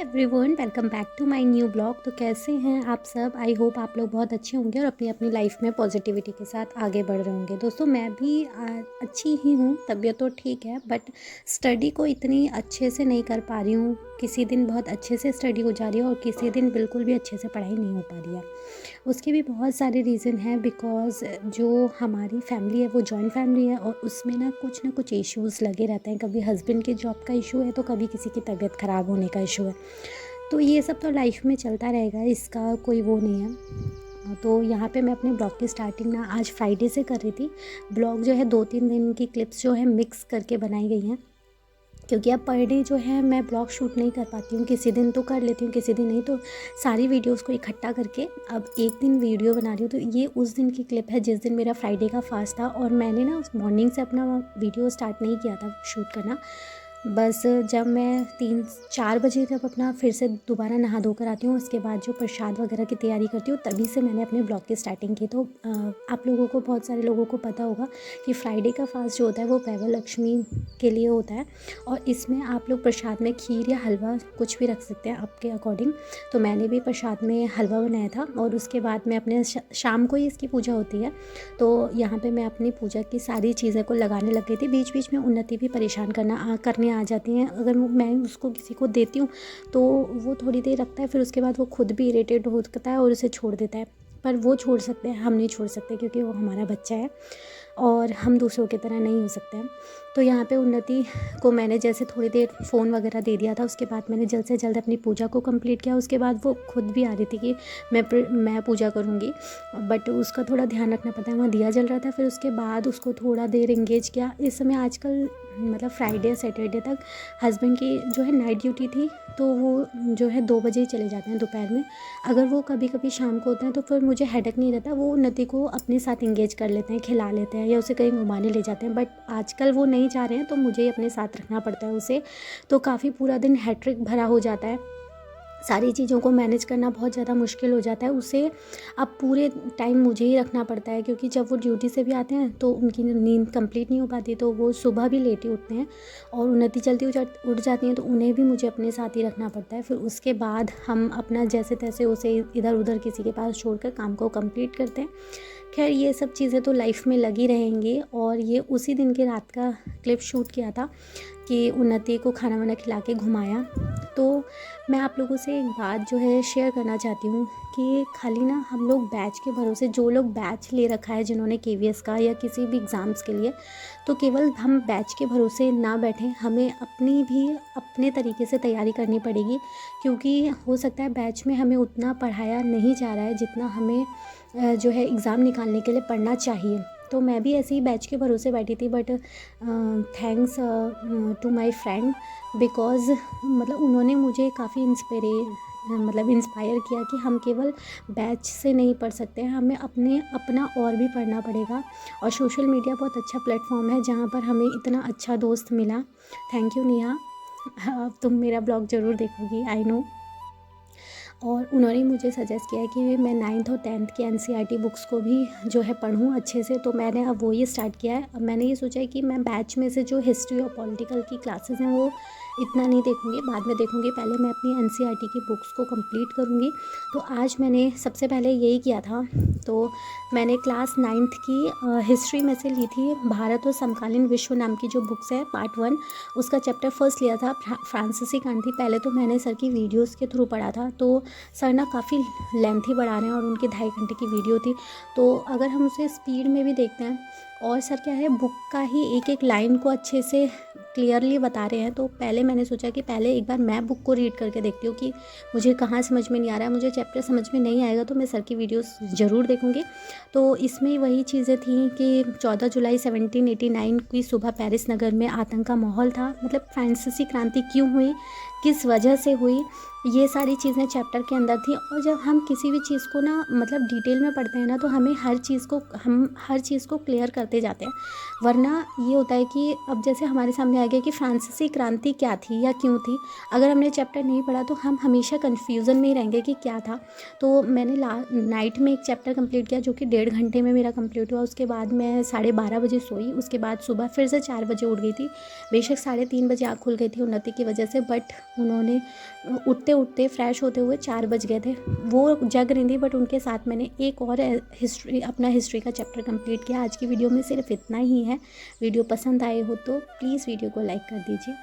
Everyone, welcome back to my new blog. तो कैसे हैं आप सब? आई होप आप लोग बहुत अच्छे होंगे और अपनी अपनी लाइफ में पॉजिटिविटी के साथ आगे बढ़ रहे होंगे। दोस्तों, मैं भी अच्छी ही हूँ, तबीयत तो ठीक है, बट स्टडी को इतनी अच्छे से नहीं कर पा रही हूँ। किसी दिन बहुत अच्छे से स्टडी हो जा रही है और किसी दिन बिल्कुल भी अच्छे से पढ़ाई नहीं हो पा रही है। उसके भी बहुत सारे रीज़न हैं, बिकॉज़ जो हमारी फैमिली है वो जॉइंट फैमिली है और उसमें ना कुछ इश्यूज़ लगे रहते हैं। कभी हस्बैंड की जॉब का इशू है तो कभी किसी की तबीयत ख़राब होने का इशू है। तो ये सब तो लाइफ में चलता रहेगा, इसका कोई वो नहीं है। तो यहाँ पे मैं अपने ब्लॉग की स्टार्टिंग ना आज फ्राइडे से कर रही थी। ब्लॉग जो है 2-3 दिन की क्लिप्स जो है मिक्स करके बनाई गई हैं, क्योंकि अब पर डे जो है मैं ब्लॉग शूट नहीं कर पाती हूँ। किसी दिन तो कर लेती हूँ, किसी दिन नहीं। तो सारी वीडियोस को इकट्ठा करके अब एक दिन वीडियो बना रही हूँ। तो ये उस दिन की क्लिप है जिस दिन मेरा फ्राइडे का फास्ट था और मैंने ना उस मॉर्निंग से अपना वीडियो स्टार्ट नहीं किया था शूट करना। बस जब मैं 3-4 बजे जब अपना फिर से दोबारा नहा धोकर आती हूँ, उसके बाद जो प्रसाद वगैरह की तैयारी करती हूँ, तभी से मैंने अपने ब्लॉग की स्टार्टिंग की। तो आप लोगों को, बहुत सारे लोगों को पता होगा कि फ्राइडे का फास्ट जो होता है वो वैभव लक्ष्मी के लिए होता है और इसमें आप लोग प्रसाद में खीर या हलवा कुछ भी रख सकते हैं आपके अकॉर्डिंग। तो मैंने भी प्रसाद में हलवा बनाया था और उसके बाद मैं अपने शाम को ही इसकी पूजा होती है। तो यहाँ पे मैं अपनी पूजा की सारी चीज़ें को लगाने लग गई थी। बीच बीच में उन्नति भी परेशान करने आ जाती हैं। अगर मैं उसको किसी को देती हूँ तो वो थोड़ी देर रखता है, फिर उसके बाद वो खुद भी इरिटेट होता है और उसे छोड़ देता है। पर वो छोड़ सकते हैं, हम नहीं छोड़ सकते, क्योंकि वो हमारा बच्चा है और हम दूसरों की तरह नहीं हो सकते हैं। तो यहाँ पे उन्नति को मैंने जैसे थोड़ी देर फ़ोन वगैरह दे दिया था, उसके बाद मैंने जल्द से जल्द अपनी पूजा को कंप्लीट किया। उसके बाद वो खुद भी आ रही थी कि मैं पूजा करूँगी, बट उसका थोड़ा ध्यान रखना पड़ता है। वहाँ दिया जल रहा था, फिर उसके बाद उसको थोड़ा देर इंगेज किया। इस समय आजकल मतलब फ्राइडे सैटरडे तक हस्बैंड की जो है नाइट ड्यूटी थी, तो वो जो है 2 बजे ही चले जाते हैं दोपहर में। अगर वो कभी कभी शाम को होते हैं तो फिर मुझे हेडेक नहीं रहता, वो उन्नति को अपने साथ इंगेज कर लेते हैं, खिला लेते हैं या उसे कहीं घुमाने ले जाते हैं। बट आजकल वो नहीं जा रहे हैं तो मुझे ही अपने साथ रखना पड़ता है उसे। तो काफ़ी पूरा दिन हैट्रिक भरा हो जाता है, सारी चीज़ों को मैनेज करना बहुत ज़्यादा मुश्किल हो जाता है। उसे अब पूरे टाइम मुझे ही रखना पड़ता है, क्योंकि जब वो ड्यूटी से भी आते हैं तो उनकी नींद कंप्लीट नहीं हो पाती, तो वो सुबह भी लेट ही उठते हैं और उन्नति जल्दी उठ जाती हैं, तो उन्हें भी मुझे अपने साथ ही रखना पड़ता है। फिर उसके बाद हम अपना जैसे तैसे उसे इधर उधर किसी के पास छोड़कर काम को कंप्लीट करते हैं। खैर, ये सब चीज़ें तो लाइफ में लगी रहेंगी। और ये उसी दिन की रात का क्लिप शूट किया था कि उन्नति को खाना वाना खिला के घुमाया। तो मैं आप लोगों से एक बात जो है शेयर करना चाहती हूँ कि खाली ना हम लोग बैच के भरोसे, जो लोग बैच ले रखा है जिन्होंने केवीएस का या किसी भी एग्ज़ाम्स के लिए, तो केवल हम बैच के भरोसे ना बैठें, हमें अपनी भी अपने तरीके से तैयारी करनी पड़ेगी। क्योंकि हो सकता है बैच में हमें उतना पढ़ाया नहीं जा रहा है जितना हमें जो है एग्ज़ाम निकालने के लिए पढ़ना चाहिए। तो मैं भी ऐसे ही बैच के भरोसे बैठी थी, but thanks to my friend, because मतलब उन्होंने मुझे काफ़ी इंस्पायर किया कि हम केवल बैच से नहीं पढ़ सकते हैं, हमें अपना और भी पढ़ना पड़ेगा। और सोशल मीडिया बहुत अच्छा प्लेटफॉर्म है जहाँ पर हमें इतना अच्छा दोस्त मिला। थैंक यू नेहा, अब तुम मेरा ब्लॉग ज़रूर देखोगी, आई नो। और उन्होंने मुझे सजेस्ट किया है कि मैं 9th और 10th की एनसीईआरटी बुक्स को भी जो है पढ़ूँ अच्छे से। तो मैंने अब वो ये स्टार्ट किया है। अब मैंने ये सोचा है कि मैं बैच में से जो हिस्ट्री और पॉलिटिकल की क्लासेस हैं वो इतना नहीं देखूँगी, बाद में देखूँगी। पहले मैं अपनी एनसीईआरटी की बुक्स को कंप्लीट करूँगी। तो आज मैंने सबसे पहले यही किया था। तो मैंने क्लास 9th की हिस्ट्री में से ली थी भारत और समकालीन विश्व नाम की जो बुक्स है, पार्ट 1, उसका चैप्टर फर्स्ट लिया था, फ्रांसीसी क्रांति। पहले तो मैंने सर की वीडियोस के थ्रू पढ़ा था, तो सर ना काफ़ी लेंथी बढ़ा रहे हैं और उनकी 2.5 घंटे की वीडियो थी। तो अगर हम उसे स्पीड में भी देखते हैं और सर क्या है, बुक का ही एक एक लाइन को अच्छे से क्लियरली बता रहे हैं, तो पहले मैंने सोचा कि पहले एक बार मैं बुक को रीड करके देखती हूँ कि मुझे कहाँ समझ में नहीं आ रहा है, मुझे चैप्टर समझ में नहीं आएगा तो मैं सर की वीडियोस ज़रूर देखूँगी। तो इसमें वही चीज़ें थी कि 14 जुलाई 1789 की सुबह पेरिस नगर में आतंक का माहौल था। मतलब फ्रांसीसी क्रांति क्यों हुई, किस वजह से हुई, ये सारी चीज़ें चैप्टर के अंदर थी। और जब हम किसी भी चीज़ को ना मतलब डिटेल में पढ़ते हैं ना, तो हम हर चीज़ को क्लियर करते जाते हैं। वरना ये होता है कि अब जैसे हमारे सामने आ गया कि फ्रांसीसी क्रांति क्या थी या क्यों थी, अगर हमने चैप्टर नहीं पढ़ा तो हम हमेशा कन्फ्यूज़न में ही रहेंगे कि क्या था। तो मैंने नाइट में एक चैप्टर कंप्लीट किया जो कि 1.5 घंटे में मेरा कंप्लीट हुआ। उसके बाद मैं 12:30 बजे सोई। उसके बाद सुबह फिर से 4 बजे उठ गई थी। बेशक 3:30 बजे आँख खुल गई थी उन्नति की वजह से, बट उन्होंने उठते उठते फ्रेश होते हुए 4 बज गए थे। वो जग रही थी बट उनके साथ मैंने एक और अपना हिस्ट्री का चैप्टर कंप्लीट किया। आज की वीडियो में सिर्फ इतना ही है। वीडियो पसंद आए हो तो प्लीज़ वीडियो को लाइक कर दीजिए।